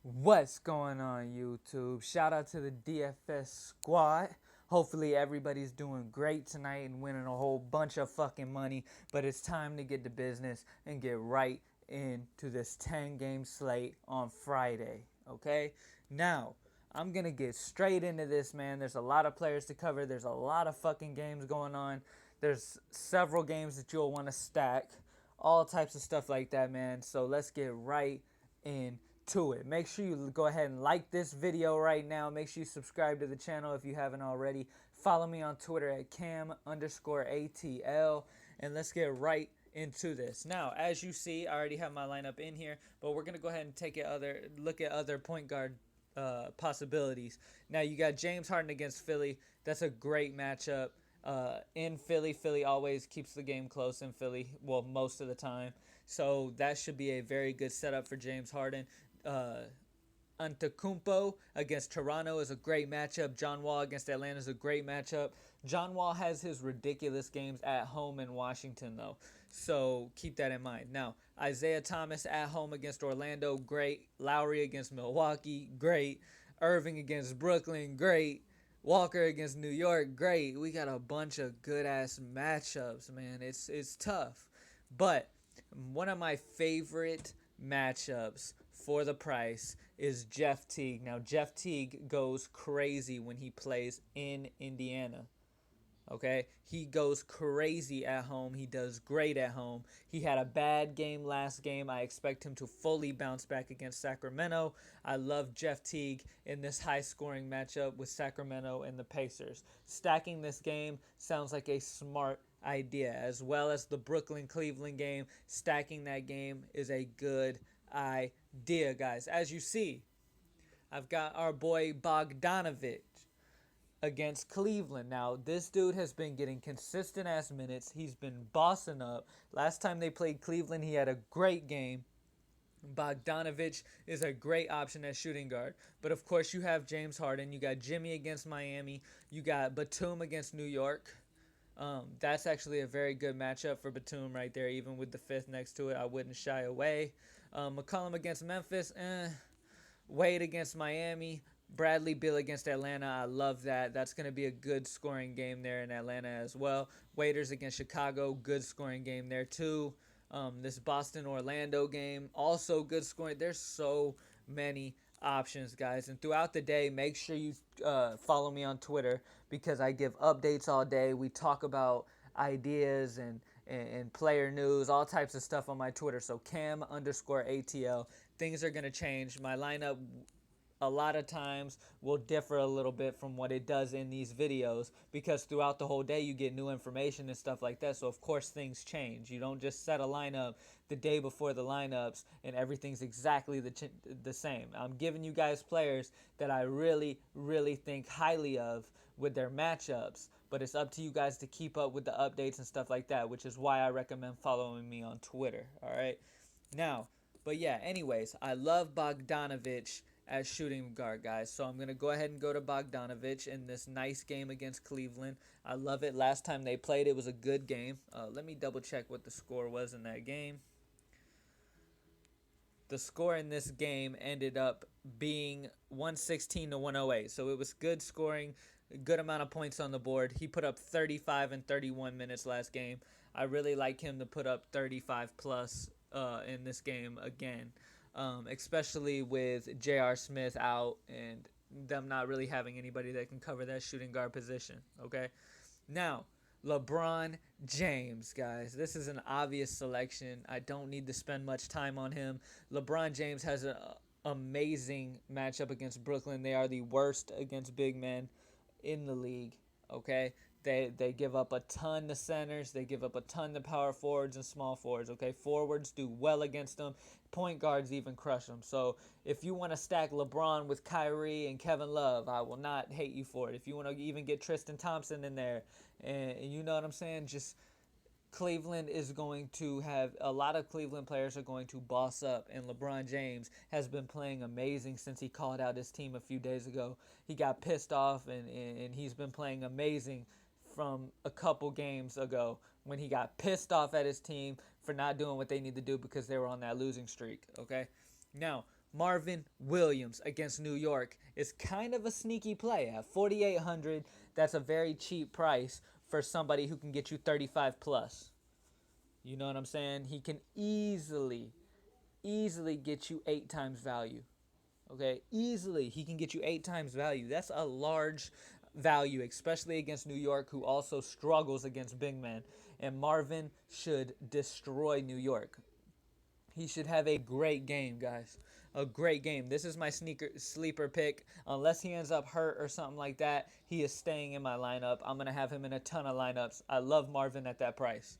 What's going on, YouTube? Shout out to the DFS squad. Hopefully everybody's doing great tonight and winning a whole bunch of fucking money. But it's time to get to business and get right into this 10-game slate on Friday. Okay? Now, I'm going to get straight into this, man. There's a lot of players to cover. There's a lot of fucking games going on. There's several games that you'll want to stack. All types of stuff like that, man. So let's get right into it. Make sure you go ahead and like this video right now. Make sure you subscribe to the channel if you haven't already. Follow me on Twitter at cam_ATL. And let's get right into this. Now, as you see, I already have my lineup in here, but we're going to go ahead and look at other point guard possibilities. Now, you got James Harden against Philly. That's a great matchup. In Philly, Philly always keeps the game close in Philly, well, most of the time. So that should be a very good setup for James Harden. Antetokounmpo against Toronto is a great matchup. John Wall against Atlanta is a great matchup. John Wall has his ridiculous games at home in Washington, though, so keep that in mind. Now, Isaiah Thomas at home against Orlando, great. Lowry against Milwaukee, great. Irving against Brooklyn, great. Walker against New York, great. We got a bunch of good-ass matchups, man. It's tough. But one of my favorite matchups for the price is Jeff Teague. Now, Jeff Teague goes crazy when he plays in Indiana. Okay, he goes crazy at home. He does great at home. He had a bad game last game. I expect him to fully bounce back against Sacramento. I love Jeff Teague in this high-scoring matchup with Sacramento and the Pacers. Stacking this game sounds like a smart idea, as well as the Brooklyn-Cleveland game. Stacking that game is a good idea, guys. As you see, I've got our boy Bogdanovich against Cleveland. Now, this dude has been getting consistent ass minutes. He's been bossing up. Last time they played Cleveland, he had a great game. Bogdanovich is a great option at shooting guard. But of course, you have James Harden. You got Jimmy against Miami. You got Batum against New York. That's actually a very good matchup for Batum right there, even with the fifth next to it. I wouldn't shy away. McCollum against Memphis. Wade against Miami. Bradley Beal against Atlanta. I love that. That's going to be a good scoring game there in Atlanta as well. Waiters against Chicago. Good scoring game there too. This Boston-Orlando game. Also good scoring. There's so many options, guys. And throughout the day, make sure you follow me on Twitter because I give updates all day. We talk about ideas and player news, all types of stuff on my Twitter. So cam_ATL. Things are going to change. My lineup a lot of times will differ a little bit from what it does in these videos because throughout the whole day you get new information and stuff like that. So of course things change. You don't just set a lineup the day before the lineups and everything's exactly the same. I'm giving you guys players that I really think highly of with their matchups, but it's up to you guys to keep up with the updates and stuff like that, which is why I recommend following me on Twitter. All right, now, but yeah, anyways, I love Bogdanovich as shooting guard, guys. So I'm going to go ahead and go to Bogdanovich in this nice game against Cleveland. I love it. Last time they played, it was a good game. Let me double check what the score was in that game. The score in this game ended up being 116 to 108. So it was good scoring, a good amount of points on the board. He put up 35 and 31 minutes last game. I really like him to put up 35 plus in this game again, especially with J.R. Smith out and them not really having anybody that can cover that shooting guard position. Okay, now LeBron James, guys. This is an obvious selection. I don't need to spend much time on him. LeBron James has an amazing matchup against Brooklyn. They are the worst against big men in the league, okay? They give up a ton to centers. They give up a ton to power forwards and small forwards, okay? Forwards do well against them. Point guards even crush them. So if you want to stack LeBron with Kyrie and Kevin Love, I will not hate you for it. If you want to even get Tristan Thompson in there, and you know what I'm saying, just Cleveland is going to have a lot of Cleveland players are going to boss up, and LeBron James has been playing amazing since he called out his team a few days ago. He got pissed off, and he's been playing amazing from a couple games ago when he got pissed off at his team for not doing what they need to do because they were on that losing streak. Okay, now Marvin Williams against New York is kind of a sneaky play at 4,800. That's a very cheap price for somebody who can get you 35 plus. You know what I'm saying? He can easily get you 8 times value. Okay, easily he can get you 8 times value. That's a large value, especially against New York, who also struggles against big men. And Marvin should destroy New York. He should have a great game, guys. A great game. This is my sleeper pick. Unless he ends up hurt or something like that, he is staying in my lineup. I'm going to have him in a ton of lineups. I love Marvin at that price.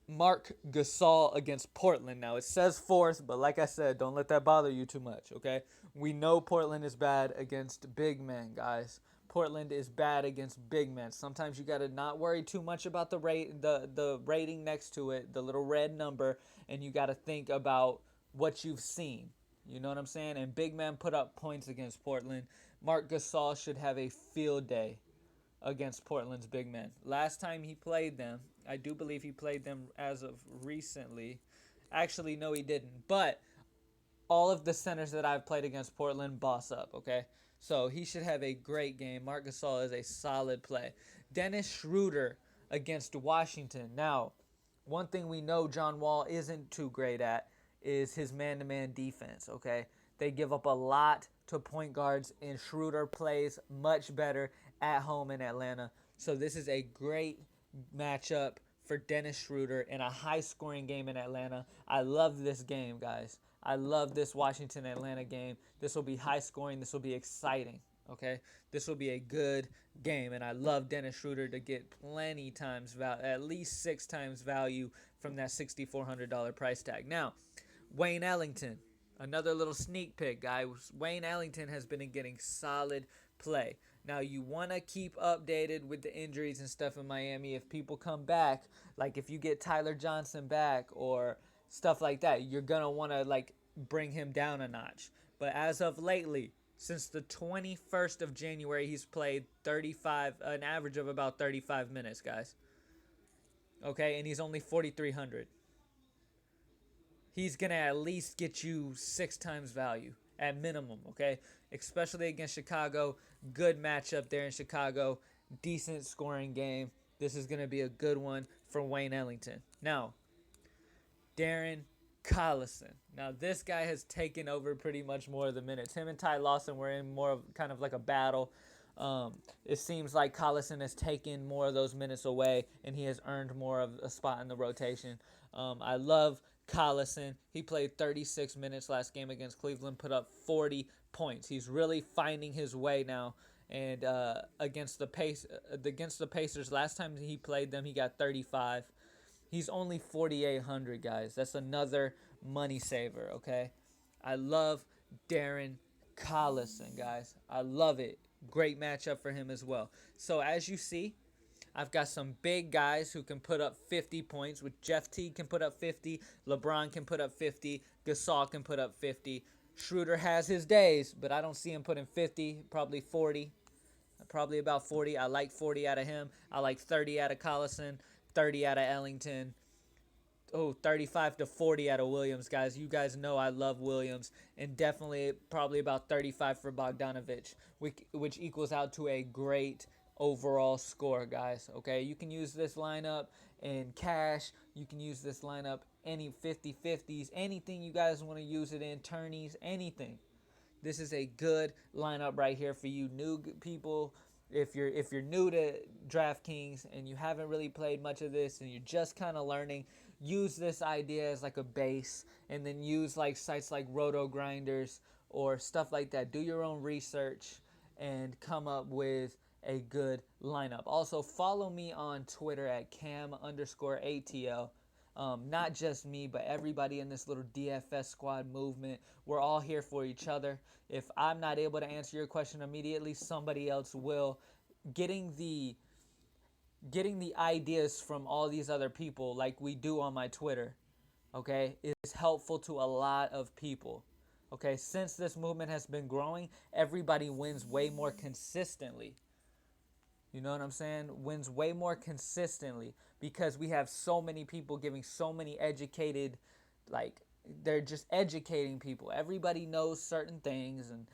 Marc Gasol against Portland. Now, it says fourth, but like I said, don't let that bother you too much, okay? We know Portland is bad against big men, guys. Portland is bad against big men. Sometimes you got to not worry too much about the rating next to it, the little red number, and you got to think about what you've seen. You know what I'm saying? And big men put up points against Portland. Marc Gasol should have a field day against Portland's big men. Last time he played them, I do believe he played them as of recently. Actually, no, he didn't. But all of the centers that I've played against Portland boss up, okay? So he should have a great game. Marc Gasol is a solid play. Dennis Schroeder against Washington. Now, one thing we know John Wall isn't too great at is his man-to-man defense, okay? They give up a lot to point guards, and Schroeder plays much better at home in Atlanta. So this is a great matchup for Dennis Schroeder in a high-scoring game in Atlanta. I love this game, guys. I love this Washington-Atlanta game. This will be high-scoring. This will be exciting, okay? This will be a good game, and I love Dennis Schroeder to get plenty times value, at least 6 times value from that $6,400 price tag. Now, Wayne Ellington, another little sneak pick, guys. Wayne Ellington has been getting solid play. Now, you want to keep updated with the injuries and stuff in Miami. If people come back, like if you get Tyler Johnson back or stuff like that, you're going to want to like bring him down a notch. But as of lately, since the 21st of January, he's played an average of about 35 minutes, guys. Okay, and he's only 4,300. He's going to at least get you 6 times value at minimum, okay? Especially against Chicago. Good matchup there in Chicago. Decent scoring game. This is going to be a good one for Wayne Ellington. Now, Darren Collison. Now, this guy has taken over pretty much more of the minutes. Him and Ty Lawson were in more of kind of like a battle. It seems like Collison has taken more of those minutes away, and he has earned more of a spot in the rotation. I love Collison. He played 36 minutes last game against Cleveland, put up 40 points. He's really finding his way now. And against the Pacers, last time he played them, he got 35. He's only 4,800, guys. That's another money saver, okay? I love Darren Collison, guys. I love it. Great matchup for him as well. So as you see, I've got some big guys who can put up 50 points. With Jeff Teague can put up 50. LeBron can put up 50. Gasol can put up 50. Schroeder has his days, but I don't see him putting 50, probably 40. Probably about 40. I like 40 out of him. I like 30 out of Collison, 30 out of Ellington. 35 to 40 out of Williams, guys. You guys know I love Williams. And definitely probably about 35 for Bogdanovich, which equals out to a great overall score, guys. Okay, you can use this lineup in cash. You can use this lineup any 50-50s, anything you guys want to use it in, tourneys, anything. This is a good lineup right here for you new people. If you're new to DraftKings and you haven't really played much of this and you're just kind of learning, use this idea as like a base, and then use like sites like Roto Grinders or stuff like that. Do your own research and come up with a good lineup. Also, follow me on Twitter at cam_ATL. Not just me, but everybody in this little DFS squad movement. We're all here for each other. If I'm not able to answer your question immediately, somebody else will. Getting the ideas from all these other people, like we do on my Twitter, okay, is helpful to a lot of people. Okay, since this movement has been growing, everybody wins way more consistently. You know what I'm saying? Wins way more consistently because we have so many people giving so many educated, like, they're just educating people. Everybody knows certain things, and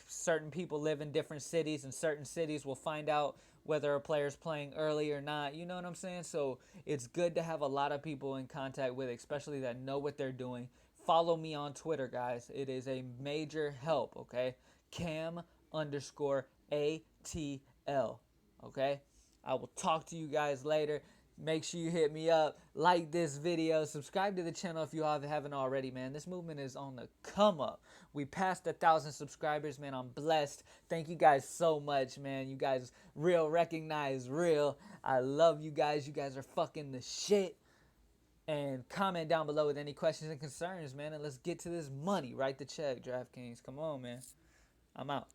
certain people live in different cities, and certain cities will find out whether a player's playing early or not. You know what I'm saying? So it's good to have a lot of people in contact with, especially that know what they're doing. Follow me on Twitter, guys. It is a major help, okay? Cam underscore ATL, okay? I will talk to you guys later. Make sure you hit me up, like this video, subscribe to the channel if you haven't already, man. This movement is on the come up. We passed 1,000 subscribers, man. I'm blessed. Thank you guys so much, man. You guys real recognize real. I love you guys. You guys are fucking the shit. And comment down below with any questions and concerns, man. And let's get to this money. Write the check, DraftKings. Come on, man. I'm out.